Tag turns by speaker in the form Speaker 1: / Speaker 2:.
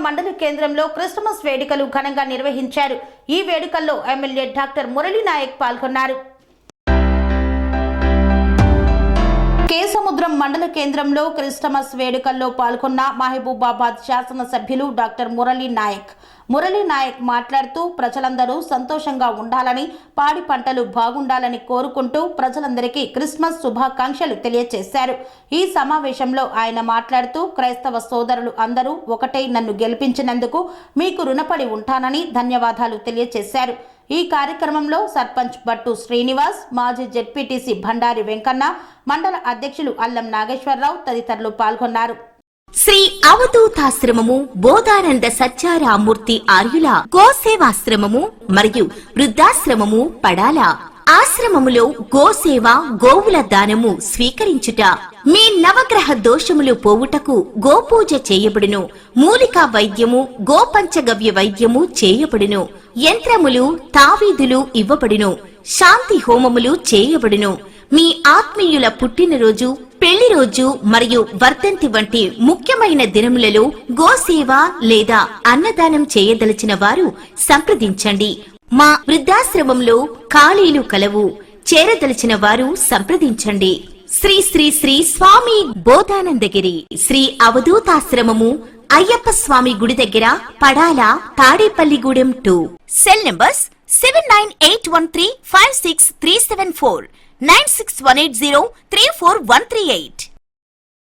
Speaker 1: మండల కేంద్రంలో క్రిస్మస్ వేడుకలు ఘనంగా నిర్వహించారు. ఈ వేడుకల్లో ఎమ్మెల్యే డాక్టర్ మురళీ నాయక్ పాల్గొన్నారు. కేసముద్రం మండల కేంద్రంలో క్రిస్మస్ వేడుకల్లో పాల్గొన్న మహబూబాబాద్ శాసనసభ్యులు డాక్టర్ మురళీ నాయక్ మాట్లాడుతూ ప్రజలందరూ సంతోషంగా ఉండాలని, పాడి పంటలు బాగుండాలని కోరుకుంటూ ప్రజలందరికీ క్రిస్మస్ శుభాకాంక్షలు తెలియజేశారు. ఈ సమావేశంలో ఆయన మాట్లాడుతూ క్రైస్తవ సోదరులు అందరూ ఒకటై నన్ను గెలిపించినందుకు మీకు రుణపడి ఉంటానని ధన్యవాదాలు తెలియజేశారు. ఈ కార్యక్రమంలో సర్పంచ్ బట్టు శ్రీనివాస్, మాజీ జెడ్పీటీసీ భండారి వెంకన్న, మండల అధ్యక్షులు అల్లం నాగేశ్వరరావు తదితరులు పాల్గొన్నారు.
Speaker 2: శ్రీ అవధూతాశ్రమము, బోధానంద సత్యారామూర్తి ఆర్యుల గోసేవాశ్రమము మరియు వృద్ధాశ్రమము పడాల. ఆశ్రమములో గోసేవ, గోవుల దానము స్వీకరించుట, మీ నవగ్రహ దోషములు పోవుటకు గోపూజ చేయబడును. మూలికా వైద్యము, గోపంచగవ్య వైద్యము చేయబడును. యంత్రములు, తావీదులు ఇవ్వబడును. శాంతి హోమములు చేయబడును. మీ ఆత్మీయుల పుట్టినరోజు, పెళ్లి రోజు మరియు వర్ధంతి వంటి ముఖ్యమైన దినములలో గోసేవ లేదా అన్నదానం చేయదలిచిన వారు సంప్రదించండి. మా వృద్ధాశ్రమంలో ఖాళీలు కలవు. చేరదలిచిన వారు సంప్రదించండి. శ్రీ శ్రీ శ్రీ స్వామి బోధానందగిరి శ్రీ అవధూతాశ్రమము, అయ్యప్ప స్వామి గుడి దగ్గర, పడాల, తాడేపల్లిగూడెం 2. Cell numbers 7981356374, 96180341138.